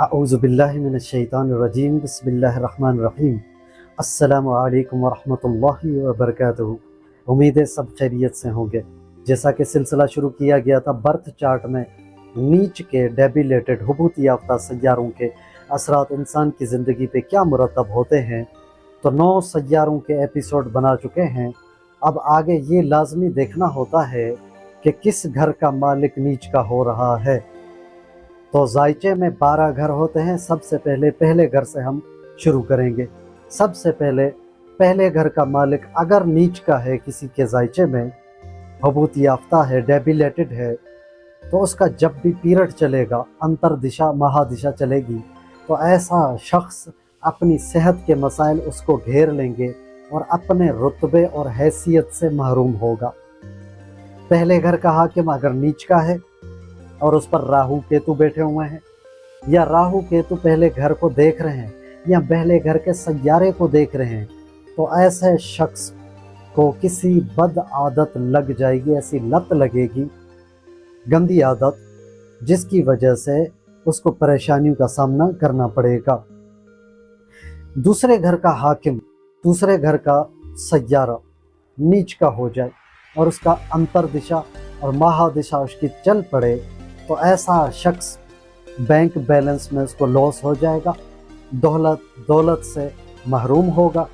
اعوذ باللہ من الشیطان الرجیم بسم اللہ الرحمن الرحیم۔ السلام علیکم ورحمۃ اللہ وبرکاتہ۔ امید ہے سب خیریت سے ہوں گے۔ جیسا کہ سلسلہ شروع کیا گیا تھا برتھ چارٹ میں نیچ کے ڈیبیلیٹڈ حبوط یافتہ سیاروں کے اثرات انسان کی زندگی پہ کیا مرتب ہوتے ہیں، تو 9 سیاروں کے ایپیسوڈ بنا چکے ہیں۔ اب آگے یہ لازمی دیکھنا ہوتا ہے کہ کس گھر کا مالک نیچ کا ہو رہا ہے۔ تو زائچے میں 12 گھر ہوتے ہیں۔ سب سے پہلے گھر سے ہم شروع کریں گے۔ سب سے پہلے گھر کا مالک اگر نیچ کا ہے، کسی کے زائچے میں حبوط یافتہ ہے، ڈیبیلیٹڈ ہے، تو اس کا جب بھی پیریڈ چلے گا، انتر دشا مہا دشا چلے گی، تو ایسا شخص اپنی صحت کے مسائل اس کو گھیر لیں گے اور اپنے رتبے اور حیثیت سے محروم ہوگا۔ پہلے گھر کا حاکم اگر نیچ کا ہے اور اس پر راہو کیتو بیٹھے ہوئے ہیں، یا راہو کیتو پہلے گھر کو دیکھ رہے ہیں یا پہلے گھر کے سیارے کو دیکھ رہے ہیں، تو ایسے شخص کو کسی بد عادت لگ جائے گی، ایسی لت لگے گی، گندی عادت، جس کی وجہ سے اس کو پریشانیوں کا سامنا کرنا پڑے گا۔ دوسرے گھر کا حاکم، دوسرے گھر کا سیارہ نیچ کا ہو جائے اور اس کا انتر دشا اور مہا دشا اس کی چل پڑے، تو ایسا شخص بینک بیلنس میں اس کو لاس ہو جائے گا، دولت سے محروم ہوگا،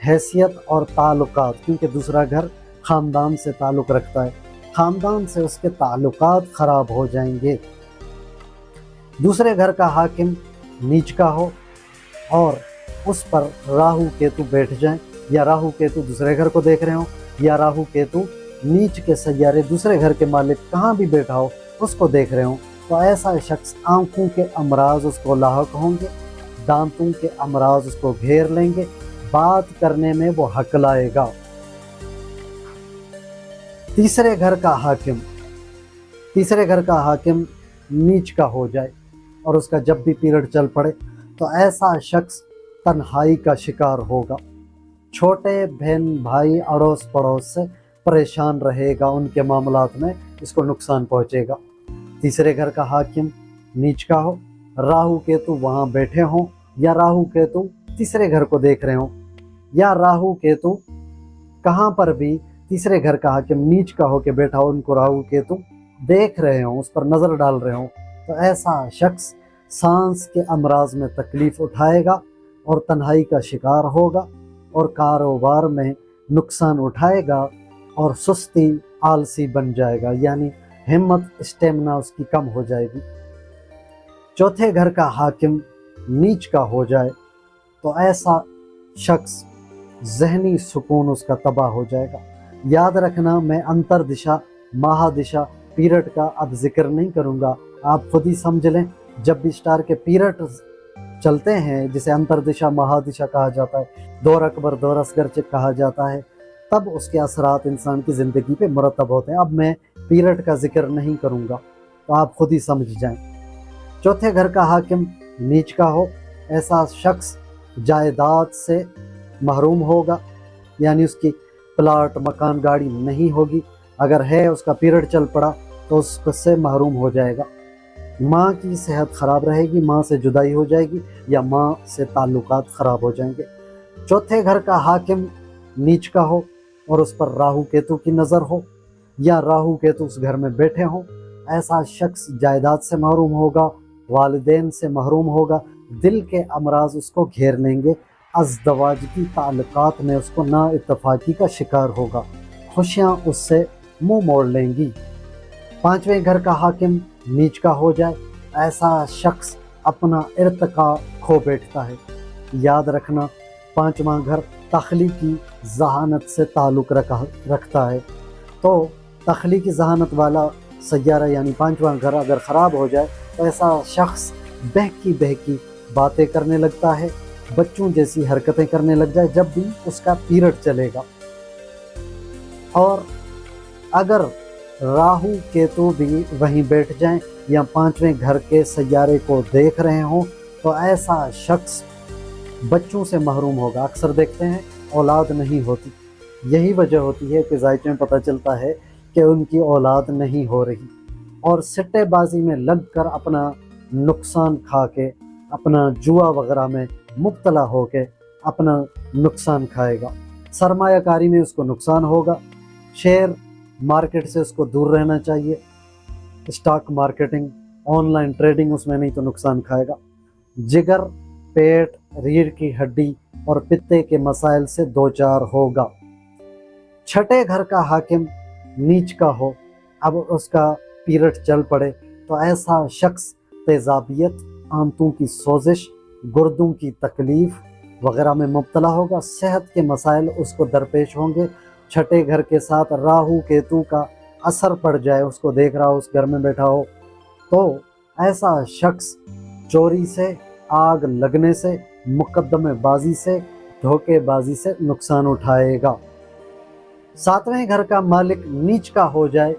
حیثیت اور تعلقات، کیونکہ دوسرا گھر خاندان سے تعلق رکھتا ہے، خاندان سے اس کے تعلقات خراب ہو جائیں گے۔ دوسرے گھر کا حاکم نیچ کا ہو اور اس پر راہو کیتو بیٹھ جائیں، یا راہو کیتو دوسرے گھر کو دیکھ رہے ہوں، یا راہو کیتو نیچ کے سیارے دوسرے گھر کے مالک کہاں بھی بیٹھا ہو اس کو دیکھ رہے ہوں، تو ایسا شخص آنکھوں کے امراض اس کو لاحق ہوں گے، دانتوں کے امراض اس کو گھیر لیں گے، بات کرنے میں وہ ہکلائے گا۔ تیسرے گھر کا حاکم نیچ کا ہو جائے اور اس کا جب بھی پیریڈ چل پڑے، تو ایسا شخص تنہائی کا شکار ہوگا، چھوٹے بہن بھائی اڑوس پڑوس سے پریشان رہے گا، ان کے معاملات میں اس کو نقصان پہنچے گا۔ تیسرے گھر کا حاکم نیچ کا ہو، راہو کیتو وہاں بیٹھے ہوں، یا راہو کیتو تیسرے گھر کو دیکھ رہے ہوں، یا راہو کیتو کہاں پر بھی تیسرے گھر کا حاکم نیچ کا ہو کے بیٹھا ہو، ان کو راہو کیتو دیکھ رہے ہوں، اس پر نظر ڈال رہے ہوں، تو ایسا شخص سانس کے امراض میں تکلیف اٹھائے گا اور تنہائی کا شکار ہوگا اور کاروبار میں نقصان اٹھائے گا اور سستی آلسی بن جائے گا، یعنی ہمت اسٹیمنا اس کی کم ہو جائے گی۔ چوتھے گھر کا حاکم نیچ کا ہو جائے تو ایسا شخص ذہنی سکون اس کا تباہ ہو جائے گا۔ یاد رکھنا، میں انتر دشا مہا دشا پیریڈ کا اب ذکر نہیں کروں گا، آپ خود ہی سمجھ لیں۔ جب بھی اسٹار کے پیریڈ چلتے ہیں، جسے انتر دشا مہا دشا کہا جاتا ہے، دور اکبر دور اصغر کہا جاتا ہے، تب اس کے اثرات انسان کی زندگی پہ مرتب ہوتے ہیں۔ اب میں پیریڈ کا ذکر نہیں کروں گا، تو آپ خود ہی سمجھ جائیں۔ چوتھے گھر کا حاکم نیچ کا ہو، ایسا شخص جائیداد سے محروم ہوگا، یعنی اس کی پلاٹ مکان گاڑی نہیں ہوگی، اگر ہے اس کا پیریڈ چل پڑا تو اس سے محروم ہو جائے گا۔ ماں کی صحت خراب رہے گی، ماں سے جدائی ہو جائے گی، یا ماں سے تعلقات خراب ہو جائیں گے۔ چوتھے گھر کا حاکم نیچ کا ہو اور اس پر راہو کیتو کی نظر ہو، یا راہو کیتو اس گھر میں بیٹھے ہوں، ایسا شخص جائیداد سے محروم ہوگا، والدین سے محروم ہوگا، دل کے امراض اس کو گھیر لیں گے، ازدواجی تعلقات میں اس کو نا اتفاقی کا شکار ہوگا، خوشیاں اس سے منہ موڑ لیں گی۔ پانچویں گھر کا حاکم نیچ کا ہو جائے، ایسا شخص اپنا ارتقاء کھو بیٹھتا ہے۔ یاد رکھنا، پانچواں گھر تخلیقی ذہانت سے تعلق رکھتا ہے، تو تخلیقی ذہانت والا سیارہ یعنی پانچواں گھر اگر خراب ہو جائے تو ایسا شخص بہکی باتیں کرنے لگتا ہے، بچوں جیسی حرکتیں کرنے لگ جائے جب بھی اس کا پیریڈ چلے گا۔ اور اگر راہو کیتو بھی وہیں بیٹھ جائیں یا پانچویں گھر کے سیارے کو دیکھ رہے ہوں، تو ایسا شخص بچوں سے محروم ہوگا۔ اکثر دیکھتے ہیں اولاد نہیں ہوتی، یہی وجہ ہوتی ہے کہ زائچے میں پتہ چلتا ہے کہ ان کی اولاد نہیں ہو رہی، اور سٹے بازی میں لگ کر اپنا نقصان کھا کے अपना जुआ वगैरह में मुब्तला होके अपना नुकसान खाएगा। सरमायाकारी में उसको नुकसान होगा। शेयर मार्केट से उसको दूर रहना चाहिए। स्टॉक मार्केटिंग, ऑनलाइन ट्रेडिंग, उसमें नहीं तो नुकसान खाएगा। जिगर, पेट, रीढ़ की हड्डी और पित्ते के मसाइल से दो चार होगा। छठे घर का हाकिम नीच का हो, अब उसका पीरियड चल पड़े तो ऐसा शख्स तेजाबियत, आंतों की सोजिश, गुर्दों की तकलीफ वगैरह में मुब्तला होगा। सेहत के मसाइल उसको दरपेश होंगे। छठे घर के साथ राहु केतु का असर पड़ जाए, उसको देख रहा हो, उस घर में बैठा हो, तो ऐसा शख्स चोरी से, आग लगने से, मुकद्दमेबाजी से, धोखेबाजी से नुकसान उठाएगा। सातवें घर का मालिक नीच का हो जाए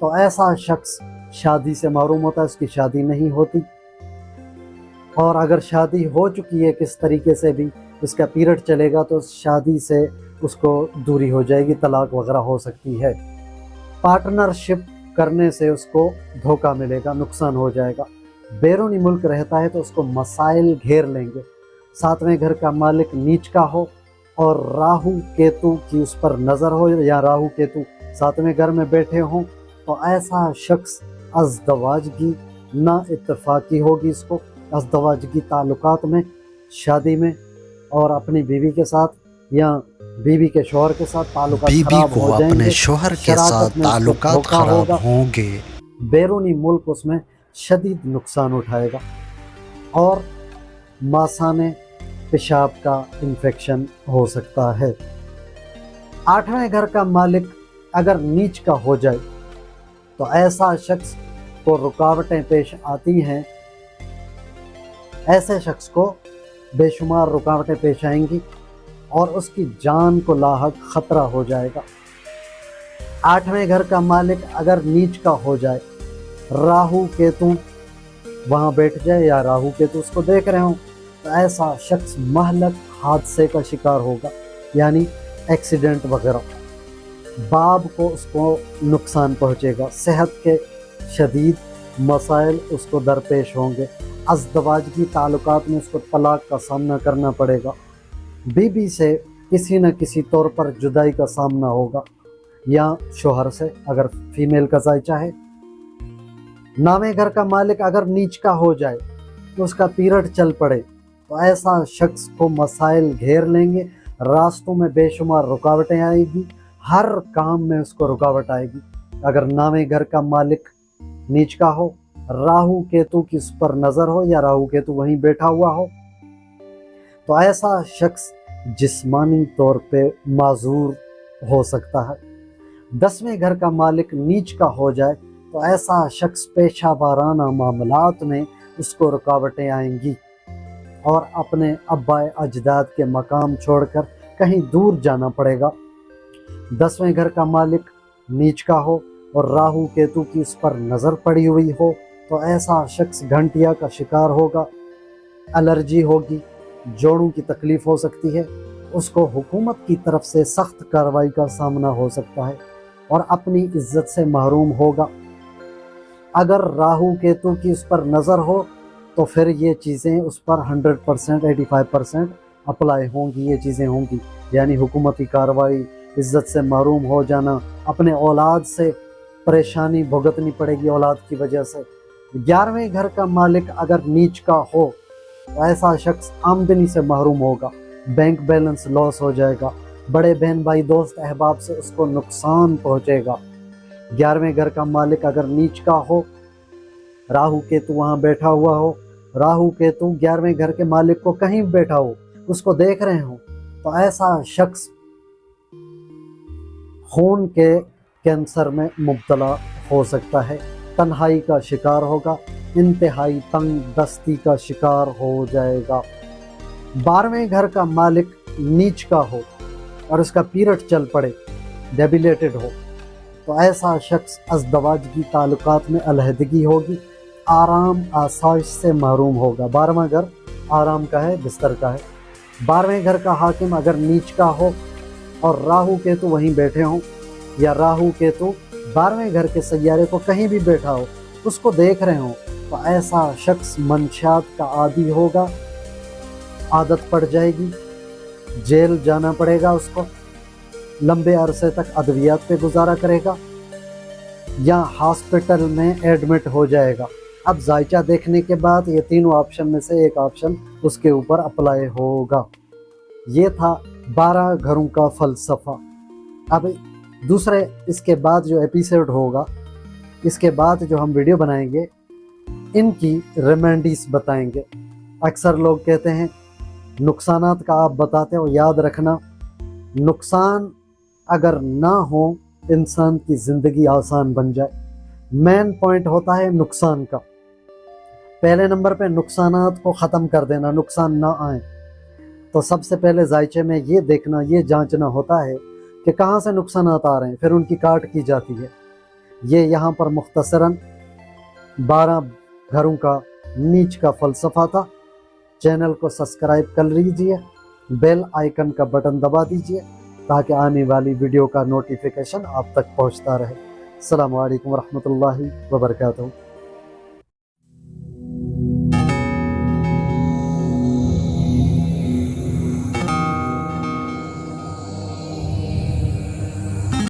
तो ऐसा शख्स शादी से महरूम होता है, उसकी शादी नहीं होती। और अगर शादी हो चुकी है किस तरीके से भी, उसका पीरियड चलेगा तो शादी से उसको दूरी हो जाएगी, तलाक वगैरह हो सकती है। पार्टनरशिप करने से उसको धोखा मिलेगा, नुकसान हो जाएगा। बैरूनी मुल्क रहता है तो उसको मसाइल घेर लेंगे। सातवें घर का मालिक नीच का हो और राहु केतु की उस पर नज़र हो, या राहु केतु सातवें घर में बैठे हों, तो ऐसा शख्स अज़दवाजगी, ना इत्तफाकी होगी इसको, अज़दवाजगी ताल्लुकात में, शादी में और अपनी बीवी के साथ या बीवी के शौहर के साथ ताल्लुकात खराब हो जाएंगे। अपने शौहर के साथ ताल्लुकात खराब होंगे। बैरूनी मुल्क उसमें शदीद नुकसान उठाएगा और मासाने पेशाब का इन्फेक्शन हो सकता है। आठवें घर का मालिक अगर नीच का हो जाए तो ऐसा शख्स को रुकावटें पेश आती हैं, ऐसे शख्स को बेशुमार रुकावटें पेश आएंगी और उसकी जान को लाहक खतरा हो जाएगा। आठवें घर का मालिक अगर नीच का हो जाए, राहु केतु वहाँ बैठ जाए या राहु केतु उसको देख रहे हो, तो ऐसा शख्स महलक हादसे का शिकार होगा, यानी एक्सीडेंट वगैरह। बाब को उसको नुकसान पहुँचेगा। सेहत के शदीद मसाइल उसको दरपेश होंगे। अज़दवाजगी ताल्लुकात में उसको तलाक का सामना करना पड़ेगा। बीबी से किसी न किसी तौर पर जुदाई का सामना होगा, या शोहर से अगर फीमेल का जायचा है। नामे घर का मालिक अगर नीच का हो जाए तो उसका पीरियड चल पड़े तो ऐसा शख्स को मसाइल घेर लेंगे। रास्तों में बेशुमार रुकावटें आएगी, हर काम में उसको रुकावट आएगी। अगर नामे घर का मालिक नीच का हो, राहु केतु की उस पर नज़र हो या राहु केतु वहीं बैठा हुआ हो, तो ऐसा शख्स जिस्मानी तौर पे माजूर हो सकता है। 10वें घर का मालिक नीच का हो जाए तो ऐसा शख्स पेशा वाराना मामलात में उसको रुकावटें आएंगी और अपने अब्बाए अजदाद के मकाम छोड़कर कहीं दूर जाना पड़ेगा। 10वें घर का मालिक नीच का हो और राहु केतु की उस पर नज़र पड़ी हुई हो तो ऐसा शख्स घंटिया का शिकार होगा, एलर्जी होगी, जोड़ों की तकलीफ़ हो सकती है, उसको हुकूमत की तरफ से सख्त कार्रवाई का सामना हो सकता है और अपनी इज्जत से महरूम होगा। अगर राहु केतु की उस पर नज़र हो तो फिर ये चीज़ें उस पर 100%, 85% अप्लाई होंगी, ये चीज़ें होंगी, यानी हुकूमती कार्रवाई, इज्जत से महरूम हो जाना, अपने औलाद से परेशानी भुगतनी पड़ेगी औलाद की वजह से। 11वें घर का मालिक अगर नीच का हो तो ऐसा शख्स आमदनी से महरूम होगा, बैंक बैलेंस लॉस हो जाएगा, बड़े बहन भाई दोस्त अहबाब से उसको नुकसान पहुँचेगा। 11वें घर का मालिक अगर नीच का हो, राहु केतु वहाँ बैठा हुआ हो, राहु केतु 11वें घर के मालिक को कहीं बैठा हो, उसको देख रहे हो, तो ऐसा शख्स खून के कैंसर में मुब्तला हो सकता है, तन्हाई का शिकार होगा, इंतहाई तंग दस्ती का शिकार हो जाएगा। 12वें घर का मालिक नीच का हो और उसका पीरियड चल पड़े, डेबिलेटेड हो, तो ऐसा शख्स अज़दवाजगी ताल्लुकात में अलहदगी होगी, आराम आसाइश से महरूम होगा। 12वां घर आराम का है, बिस्तर का है। 12वें घर का हाकिम अगर नीच का हो और राहु केतु वहीं बैठे हों, या राहु केतु 12वें घर के सैयारे को कहीं भी बैठा हो, उसको देख रहे हो, तो ऐसा शख्स मंशियात का आदी होगा, आदत पड़ जाएगी, जेल जाना पड़ेगा उसको, लंबे अरसे तक अद्वियात पे गुजारा करेगा या हॉस्पिटल में एडमिट हो जाएगा। अब जायचा देखने के बाद ये तीनों ऑप्शन में से एक ऑप्शन उसके ऊपर अप्लाई होगा। ये था 12 घरों का फ़लसफ़ा। अब दूसरे इसके बाद जो एपिसोड होगा, इसके बाद जो हम वीडियो बनाएंगे, इनकी रेमेडीज बताएंगे। अक्सर लोग कहते हैं नुकसानात का आप बताते हो, याद रखना नुकसान अगर ना हो इंसान की ज़िंदगी आसान बन जाए। मेन पॉइंट होता है नुकसान का। पहले नंबर पे नुकसानात को ख़त्म कर देना, नुकसान ना आए। तो सबसे पहले जायचे में ये देखना, ये जांचना होता है कि कहाँ से नुकसानात आ रहे हैं, फिर उनकी काट की जाती है। ये यहाँ पर मुख्तसरन 12 घरों का नीच का फ़लसफ़ा था। चैनल को सब्सक्राइब कर लीजिए, बेल आइकन का बटन दबा दीजिए ताकि आने वाली वीडियो का नोटिफिकेशन आप तक पहुँचता रहे। अस्सलामु अलैकुम वरहमतुल्लाहि वबरकातुहू।